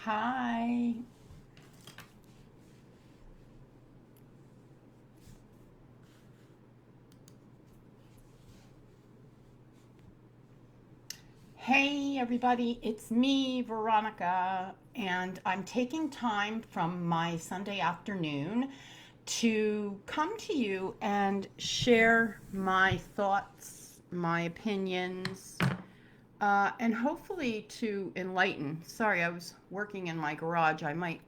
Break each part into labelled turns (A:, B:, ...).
A: Hi. Hey, everybody. It's me, Veronica, and I'm taking time from my Sunday afternoon to come to you and share my thoughts, my opinions, and hopefully to enlighten. Sorry, I was working in my garage. I might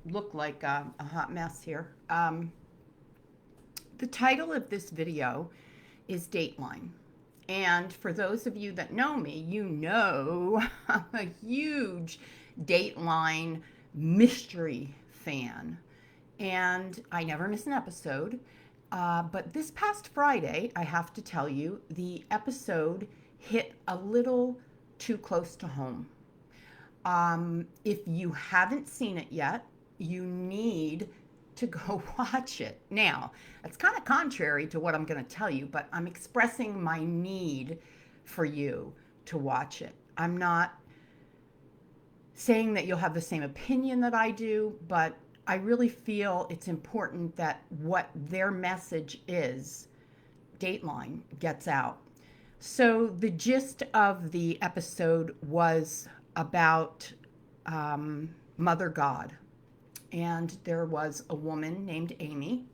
A: look like a hot mess here. The title of this video is Dateline. And for those of you that know me, you know I'm a huge Dateline mystery fan. And I never miss an episode. But this past Friday, I have to tell you, the episode hit a little too close to home. If you haven't seen it yet, you need to go watch it. Now, that's kind of contrary to what I'm going to tell you, but I'm expressing my need for you to watch it. I'm not saying that you'll have the same opinion that I do, but I really feel it's important that what their message is, Dateline, gets out. So, the gist of the episode was about Mother God. And there was a woman named Amy,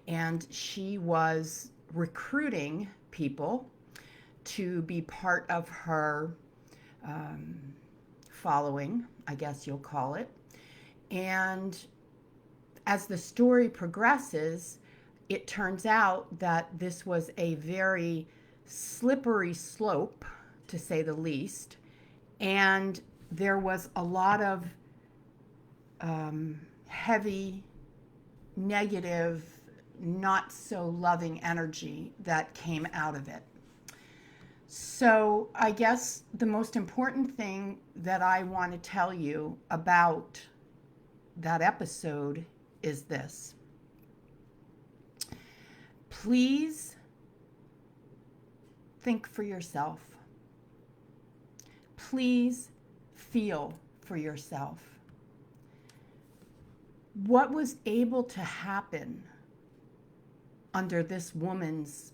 A: and she was recruiting people to be part of her following, I guess you'll call it. And as the story progresses, it turns out that this was a very slippery slope, to say the least. And there was a lot of heavy, negative, not so loving energy that came out of it. So, I guess the most important thing that I want to tell you about that episode is this. Please think for yourself. Please feel for yourself. What was able to happen under this woman's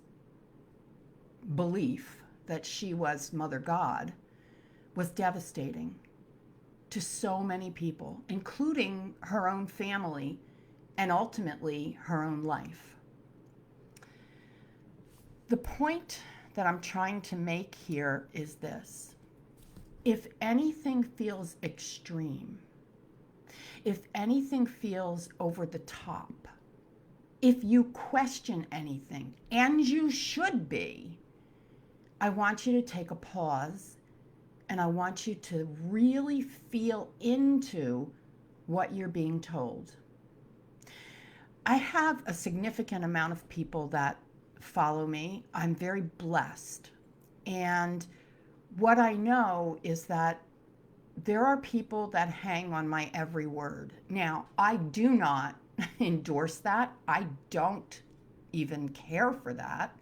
A: belief that she was Mother God was devastating to so many people, including her own family and ultimately her own life. The point that I'm trying to make here is this. If anything feels extreme, if anything feels over the top, if you question anything, and you should be, I want you to take a pause and I want you to really feel into what you're being told. I have a significant amount of people that follow me. I'm very blessed. And what I know is that there are people that hang on my every word. Now, I do not endorse that. I don't even care for that.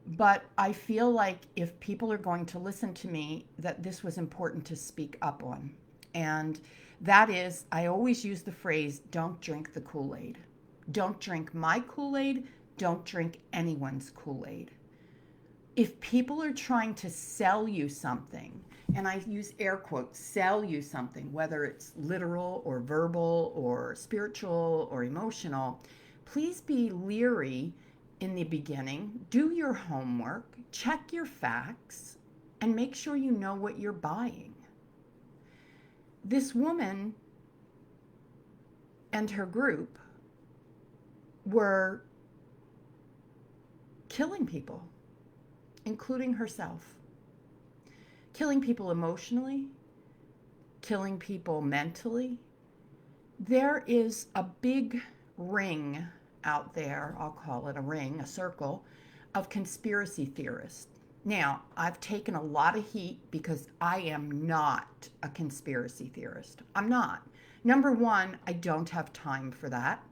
A: But I feel like if people are going to listen to me, that this was important to speak up on. And that is, I always use the phrase, don't drink the Kool-Aid. Don't drink my Kool-Aid. Don't drink anyone's Kool-Aid. If people are trying to sell you something, and I use air quotes, sell you something, whether it's literal or verbal or spiritual or emotional, please be leery in the beginning. Do your homework, check your facts, and make sure you know what you're buying. This woman and her group were killing people, including herself. Killing people emotionally, killing people mentally. There is a big ring out there, I'll call it a ring, a circle, of conspiracy theorists. Now, I've taken a lot of heat because I am not a conspiracy theorist. I'm not. Number one, I don't have time for that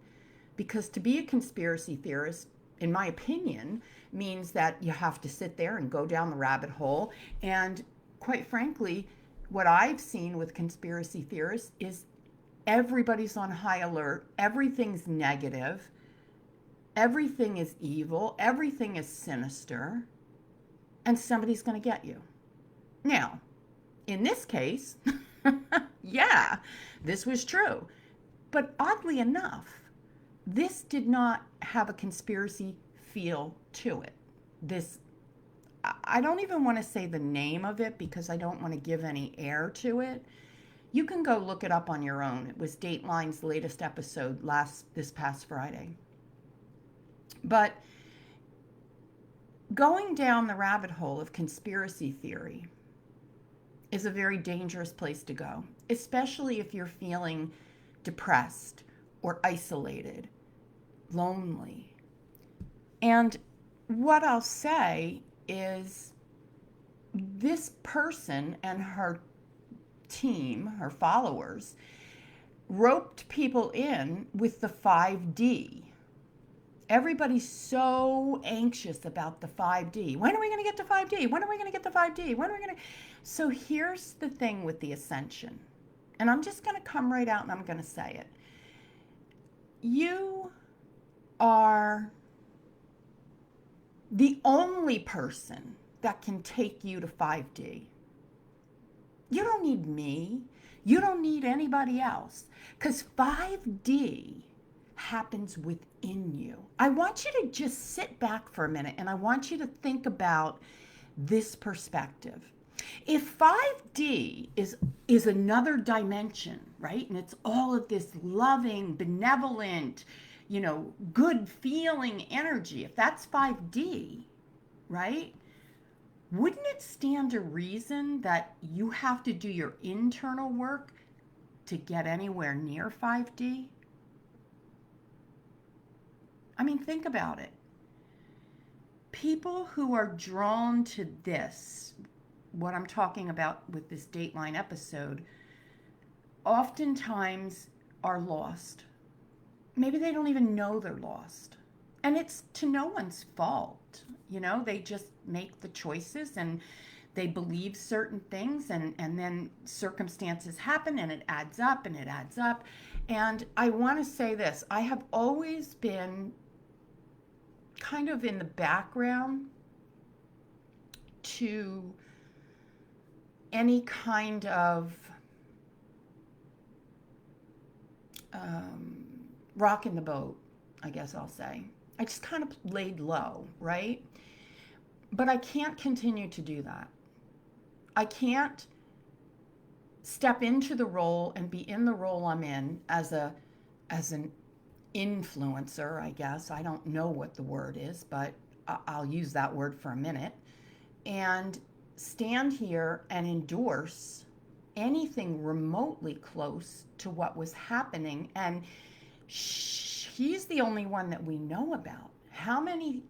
A: because to be a conspiracy theorist, in my opinion, means that you have to sit there and go down the rabbit hole and quite frankly, what I've seen with conspiracy theorists is everybody's on high alert, everything's negative, everything is evil, everything is sinister, and somebody's going to get you. Now, in this case, yeah, this was true. But oddly enough, this did not have a conspiracy feel to it. This, I don't even want to say the name of it because I don't want to give any air to it. You can go look it up on your own. It was Dateline's latest episode this past Friday. But going down the rabbit hole of conspiracy theory is a very dangerous place to go, especially if you're feeling depressed or isolated, lonely. And what I'll say is this person and her team, her followers, roped people in with the 5D. Everybody's so anxious about the 5D. When are we going to get to 5D? When are we going to get to 5D? When are we going to... So here's the thing with the ascension. And I'm just going to come right out and I'm going to say it. You are the only person that can take you to 5D. You don't need me. You don't need anybody else. Because 5D happens within you. I want you to just sit back for a minute and I want you to think about this perspective. If 5D is another dimension, right? And it's all of this loving, benevolent, good feeling energy. If that's 5D, right? Wouldn't it stand to reason that you have to do your internal work to get anywhere near 5D? I mean, think about it. People who are drawn to this, what I'm talking about with this Dateline episode, oftentimes are lost. Maybe they don't even know they're lost. And it's to no one's fault. They just make the choices and they believe certain things and then circumstances happen and it adds up and it adds up. And I want to say this, I have always been kind of in the background to any kind of rocking the boat, I guess I'll say. I just kind of laid low, right? But I can't continue to do that. I can't step into the role and be in the role I'm in as an influencer, I guess. I don't know what the word is, but I'll use that word for a minute. And stand here and endorse anything remotely close to what was happening. And she's the only one that we know about. How many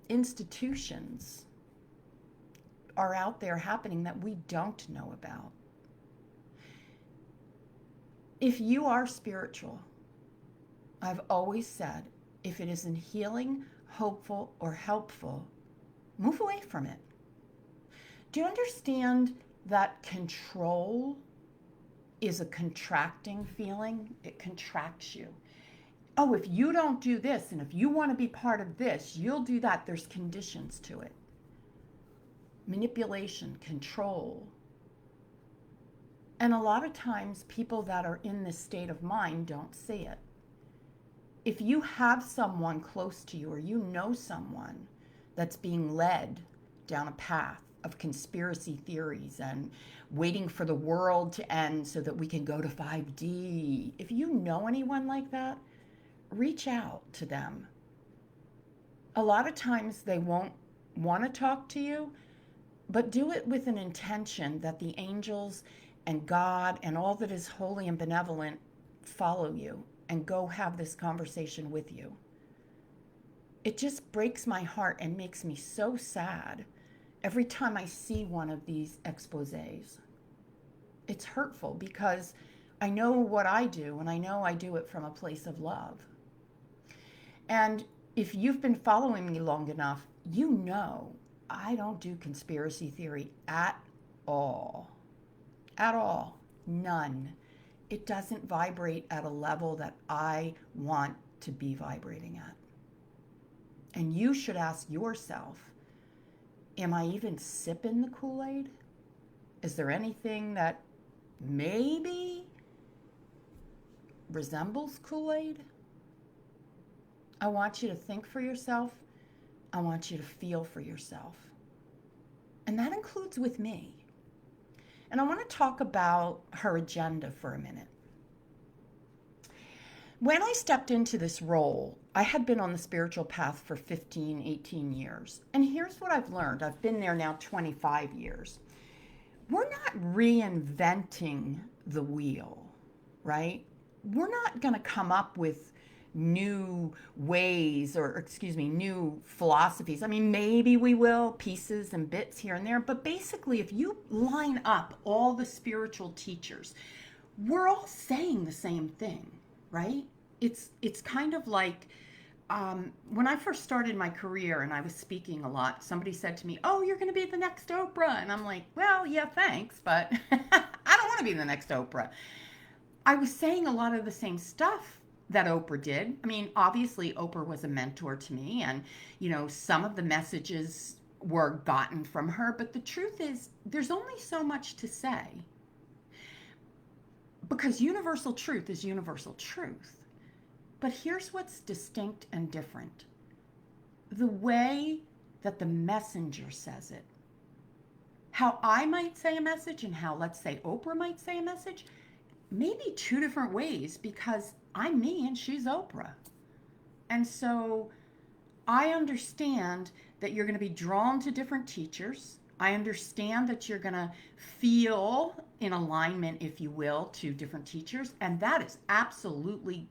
A: institutions are out there happening that we don't know about? If you are spiritual, I've always said, if it isn't healing, hopeful, or helpful, move away from it. Do you understand that control is a contracting feeling? It contracts you. Oh, if you don't do this, and if you want to be part of this, you'll do that. There's conditions to it. Manipulation, control. And a lot of times people that are in this state of mind don't see it. If you have someone close to you or you know someone that's being led down a path of conspiracy theories and waiting for the world to end so that we can go to 5D, if you know anyone like that, reach out to them. A lot of times they won't want to talk to you, but do it with an intention that the angels and God and all that is holy and benevolent follow you and go have this conversation with you. It just breaks my heart and makes me so sad every time I see one of these exposés. It's hurtful because I know what I do and I know I do it from a place of love. And if you've been following me long enough, you know I don't do conspiracy theory at all. At all. None. It doesn't vibrate at a level that I want to be vibrating at. And you should ask yourself, am I even sipping the Kool-Aid? Is there anything that maybe resembles Kool-Aid? I want you to think for yourself. I want you to feel for yourself. And that includes with me. And I want to talk about her agenda for a minute. When I stepped into this role, I had been on the spiritual path for 15, 18 years. And here's what I've learned. I've been there now 25 years. We're not reinventing the wheel, right? We're not going to come up with new ways or, new philosophies. I mean, maybe we will, pieces and bits here and there. But basically, if you line up all the spiritual teachers, we're all saying the same thing, right? It's kind of like when I first started my career and I was speaking a lot, somebody said to me, "Oh, you're going to be the next Oprah." And I'm like, well, yeah, thanks, but I don't want to be the next Oprah. I was saying a lot of the same stuff that Oprah did. I mean, obviously, Oprah was a mentor to me, and, some of the messages were gotten from her, but the truth is, there's only so much to say. Because universal truth is universal truth. But here's what's distinct and different. The way that the messenger says it. How I might say a message and how, let's say, Oprah might say a message, maybe two different ways, because I'm me and she's Oprah. And so I understand that you're going to be drawn to different teachers. I understand that you're going to feel in alignment, if you will, to different teachers. And that is absolutely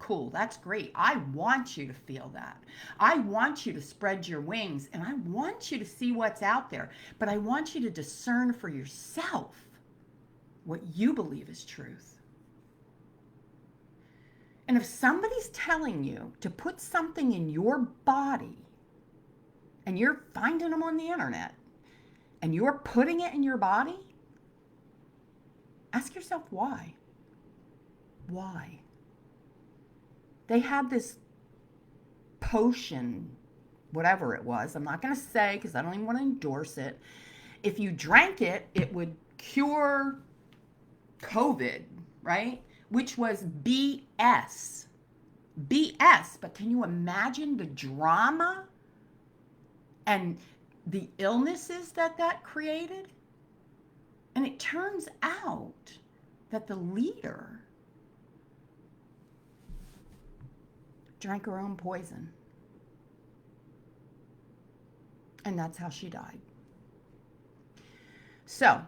A: cool. That's great. I want you to feel that. I want you to spread your wings, and I want you to see what's out there. But I want you to discern for yourself what you believe is truth. And if somebody's telling you to put something in your body, and you're finding them on the internet, and you're putting it in your body, ask yourself why. Why? They had this potion, whatever it was. I'm not going to say because I don't even want to endorse it. If you drank it, it would cure COVID, right? Which was BS. BS. But can you imagine the drama and the illnesses that created? And it turns out that the leader drank her own poison. And that's how she died. So,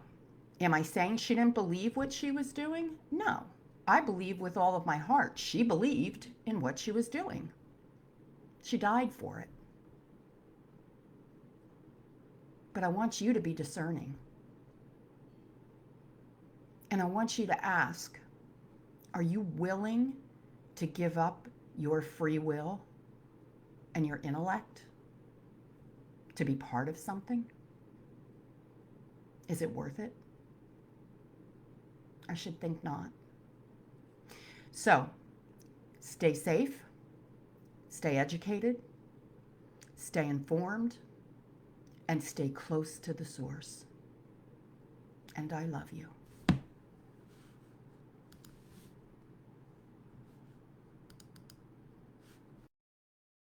A: am I saying she didn't believe what she was doing? No. I believe with all of my heart. She believed in what she was doing. She died for it. But I want you to be discerning. And I want you to ask, are you willing to give up your free will and your intellect to be part of something? Is it worth it? I should think not. So, stay safe, stay educated, stay informed, and stay close to the source. And I love you.